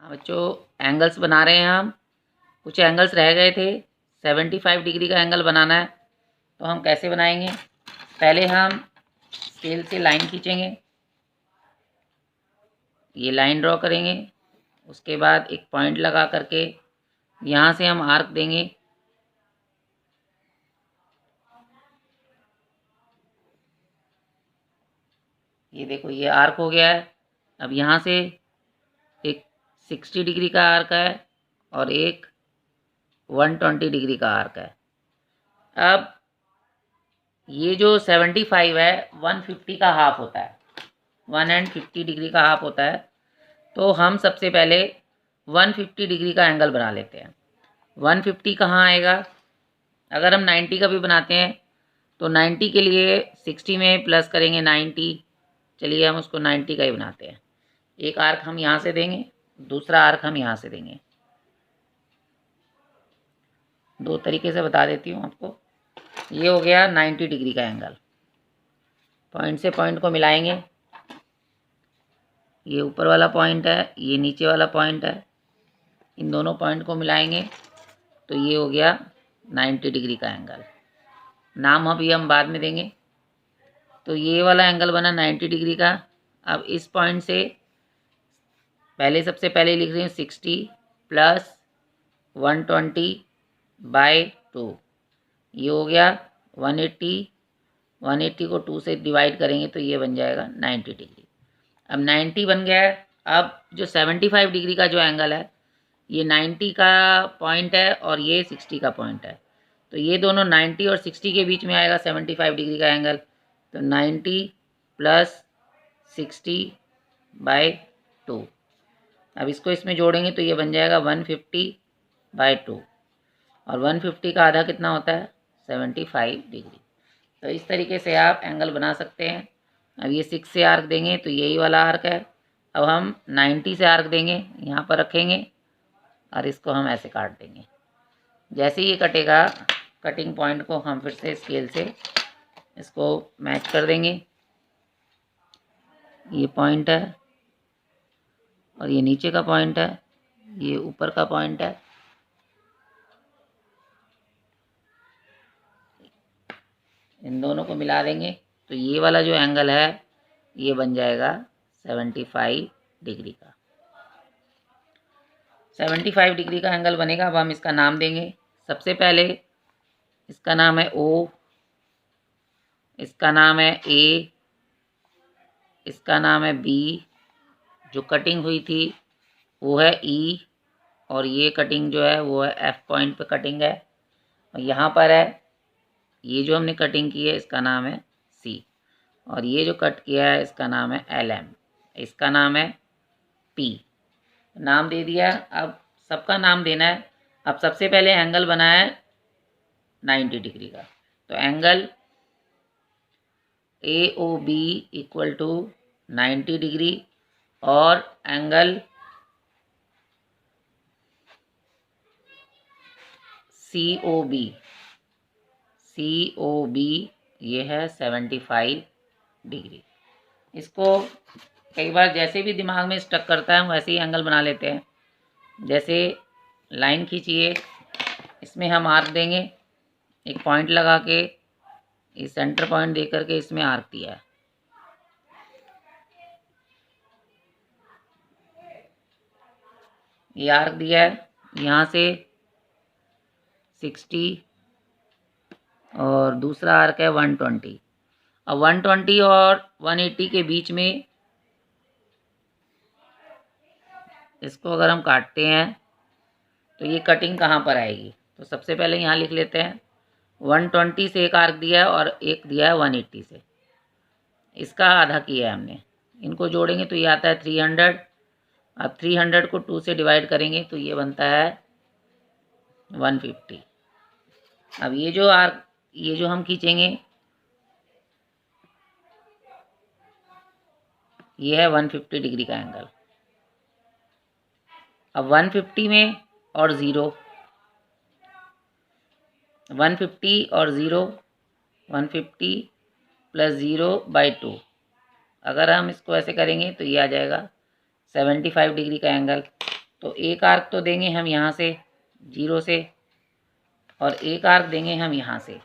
बच्चों एंगल्स बना रहे हैं हम। कुछ एंगल्स रह गए थे। 75 डिग्री का एंगल बनाना है तो हम कैसे बनाएंगे? पहले हम स्केल से लाइन खींचेंगे, ये लाइन ड्रॉ करेंगे। उसके बाद एक पॉइंट लगा करके यहाँ से हम आर्क देंगे। ये देखो ये आर्क हो गया है। अब यहाँ से एक 60 डिग्री का आर्क है और एक 120 डिग्री का आर्क है। अब ये जो 75 है 150 का हाफ होता है, 150 डिग्री का हाफ होता है। तो हम सबसे पहले 150 डिग्री का एंगल बना लेते हैं। 150 कहाँ आएगा? अगर हम 90 का भी बनाते हैं तो 90 के लिए 60 में प्लस करेंगे 90। चलिए हम उसको 90 का ही बनाते हैं। एक आर्क हम यहाँ से देंगे, दूसरा आर्क हम यहाँ से देंगे। दो तरीके से बता देती हूँ आपको। ये हो गया 90 डिग्री का एंगल। पॉइंट से पॉइंट को मिलाएंगे। ये ऊपर वाला पॉइंट है, ये नीचे वाला पॉइंट है। इन दोनों पॉइंट को मिलाएंगे तो ये हो गया 90 डिग्री का एंगल। नाम अभी हम बाद में देंगे। तो ये वाला एंगल बना 90 डिग्री का। अब इस पॉइंट से पहले सबसे पहले लिख रहे हैं 60 प्लस 120/2। ये हो गया 180। 180 को 2 से डिवाइड करेंगे तो ये बन जाएगा 90 डिग्री। अब 90 बन गया है। अब जो 75 डिग्री का जो एंगल है, ये 90 का पॉइंट है और ये 60 का पॉइंट है। तो ये दोनों 90 और 60 के बीच में आएगा 75 डिग्री का एंगल। तो 90 प्लस 60/2। अब इसको इसमें जोड़ेंगे तो ये बन जाएगा 150/2। और 150 का आधा कितना होता है? 75 डिग्री। तो इस तरीके से आप एंगल बना सकते हैं। अब ये 6 से आर्क देंगे तो यही वाला आर्क है। अब हम 90 से आर्क देंगे, यहाँ पर रखेंगे और इसको हम ऐसे काट देंगे। जैसे ही ये कटेगा, कटिंग पॉइंट को हम फिर से स्केल से इसको मैच कर देंगे। ये पॉइंट है और ये नीचे का पॉइंट है, ये ऊपर का पॉइंट है। इन दोनों को मिला देंगे तो ये वाला जो एंगल है ये बन जाएगा 75 डिग्री का। 75 डिग्री का एंगल बनेगा। अब हम इसका नाम देंगे। सबसे पहले इसका नाम है O, इसका नाम है A, इसका नाम है B। जो कटिंग हुई थी वो है E और ये कटिंग जो है वो है F पॉइंट पे कटिंग है। और यहाँ पर है ये जो हमने कटिंग की है इसका नाम है C। और ये जो कट किया है इसका नाम है LM, इसका नाम है P। नाम दे दिया। अब सबका नाम देना है। अब सबसे पहले एंगल बना है 90 डिग्री का। तो angle AOB equal to 90 degree और एंगल COB ये है 75 डिग्री। इसको कई बार जैसे भी दिमाग में स्टक करता है हम वैसे ही एंगल बना लेते हैं। जैसे लाइन खींचिए, इसमें हम आर्क देंगे, एक पॉइंट लगा के इस सेंटर पॉइंट दे करके इसमें आर्क दिया है। ये आर्क दिया है यहाँ से 60 और दूसरा आर्क है 120। अब 120 और 180 के बीच में इसको अगर हम काटते हैं तो ये कटिंग कहाँ पर आएगी? तो सबसे पहले यहाँ लिख लेते हैं 120 से एक आर्क दिया है और एक दिया है 180 से, इसका आधा किया है हमने। इनको जोड़ेंगे तो ये आता है 300। अब 300 को 2 से डिवाइड करेंगे तो ये बनता है 150। अब ये जो आर्क ये जो हम खींचेंगे ये है 150 डिग्री का एंगल। अब 150 में और 0, 150 और 0, 150 प्लस 0/2। अगर हम इसको ऐसे करेंगे तो ये आ जाएगा 75 डिग्री का एंगल। तो एक आर्क तो देंगे हम यहाँ से 0 से, और एक आर्क देंगे हम यहाँ से,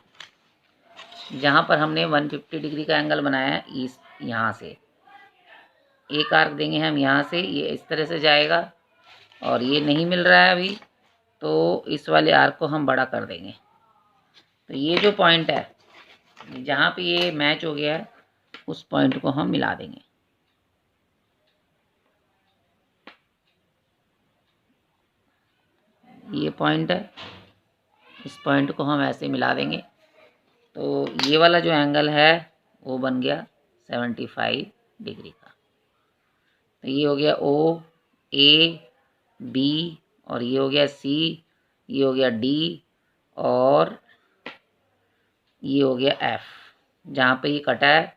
जहाँ पर हमने 150 डिग्री का एंगल बनाया है इस यहाँ से। एक आर्क देंगे हम यहाँ से, ये इस तरह से जाएगा, और ये नहीं मिल रहा है अभी, तो इस वाले आर्क को हम बड़ा कर देंगे। तो ये जो पॉइंट है जहाँ पे ये मैच हो गया है, उस पॉइंट को हम मिला देंगे। ये पॉइंट है, इस पॉइंट को हम ऐसे मिला देंगे, तो ये वाला जो एंगल है वो बन गया 75 डिग्री का। तो ये हो गया ओ, ए, बी, और ये हो गया सी, ये हो गया डी, और ये हो गया एफ। जहाँ पे ये कटा है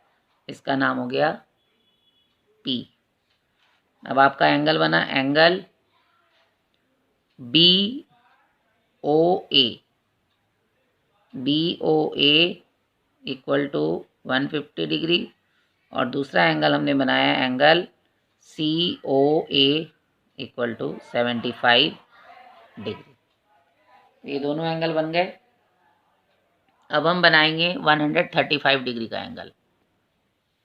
इसका नाम हो गया पी। अब आपका एंगल बना angle B O A, B O A equal to 150 degree, और दूसरा एंगल हमने बनाया angle C O A equal to 75 degree. ये दोनों एंगल बन गए। अब हम बनाएंगे 135 डिग्री का एंगल।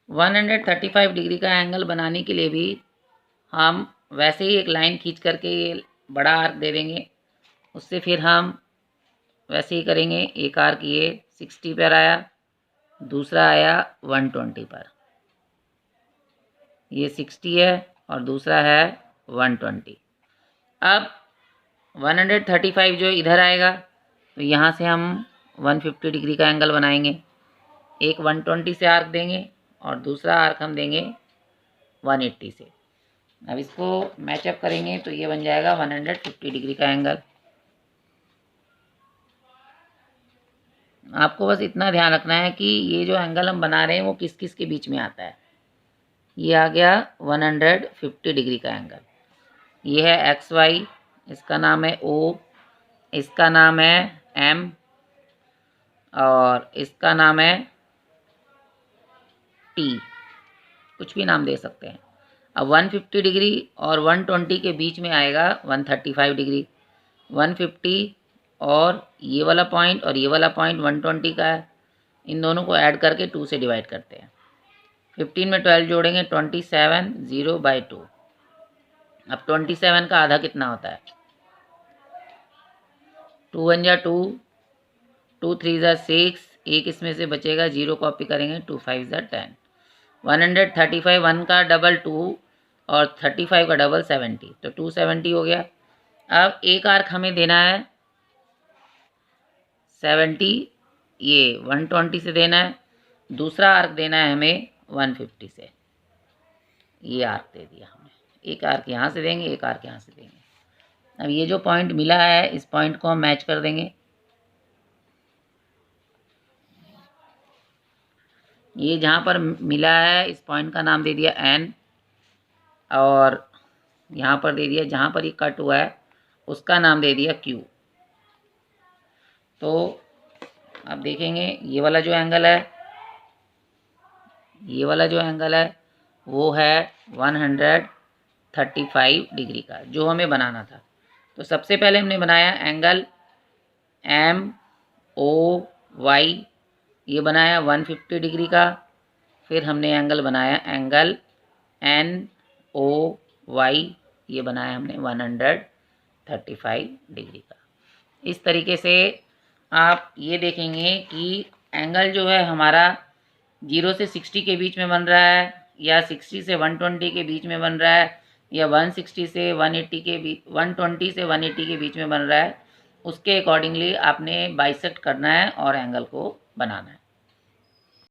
135 डिग्री का एंगल बनाने के लिए भी हम वैसे ही एक लाइन खींच करके ये बड़ा आर्क दे देंगे, उससे फिर हम वैसे ही करेंगे। एक आर्क ये 60 पर आया, दूसरा आया 120 पर, ये 60 है और दूसरा है 120। अब 135 जो इधर आएगा, तो यहाँ से हम 150 डिग्री का एंगल बनाएंगे। एक 120 से आर्क देंगे और दूसरा आर्क हम देंगे 180 से। अब इसको मैचअप करेंगे तो ये बन जाएगा 150 डिग्री का एंगल। आपको बस इतना ध्यान रखना है कि ये जो एंगल हम बना रहे हैं वो किस किस के बीच में आता है। ये आ गया 150 डिग्री का एंगल। ये है एक्स वाई, इसका नाम है ओ, इसका नाम है एम, और इसका नाम है टी, कुछ भी नाम दे सकते हैं। अब 150 डिग्री और 120 के बीच में आएगा 135 डिग्री। 150 और ये वाला पॉइंट और ये वाला पॉइंट 120 का है, इन दोनों को ऐड करके 2 से डिवाइड करते हैं। 15 में 12 जोड़ेंगे 27, 0/2। अब 27 का आधा कितना होता है? 2 1 जा 2, 2 3 जा 6, एक इसमें से बचेगा, 0 कॉपी करेंगे, 2 5 जा 10। 135, 1 का डबल 2 और 35 का डबल 70, तो 270 हो गया। अब एक आर्क हमें देना है 70, ये 120 से देना है, दूसरा आर्क देना है हमें 150 से। ये आर्क दे दिया हमने, एक आर्क यहाँ से देंगे, एक आर्क यहाँ से देंगे। अब ये जो पॉइंट मिला है इस पॉइंट को हम मैच कर देंगे। ये जहाँ पर मिला है इस पॉइंट का नाम दे दिया एन, और यहाँ पर दे दिया जहाँ पर ये कट हुआ है उसका नाम दे दिया क्यू। तो अब देखेंगे ये वाला जो एंगल है, ये वाला जो एंगल है वो है 135 डिग्री का, जो हमें बनाना था। तो सबसे पहले हमने बनाया एंगल एम ओ वाई, ये बनाया 150 डिग्री का। फिर हमने एंगल बनाया एंगल एन ओ वाई, ये बनाया हमने 135 डिग्री का। इस तरीके से आप ये देखेंगे कि एंगल जो है हमारा 0 से 60 के बीच में बन रहा है, या 60 से 120 के बीच में बन रहा है, या 160 से 180 के बीच, 120 से 180 के बीच में बन रहा है। उसके अकॉर्डिंगली आपने बाइसेक्ट करना है और एंगल को बनाना है।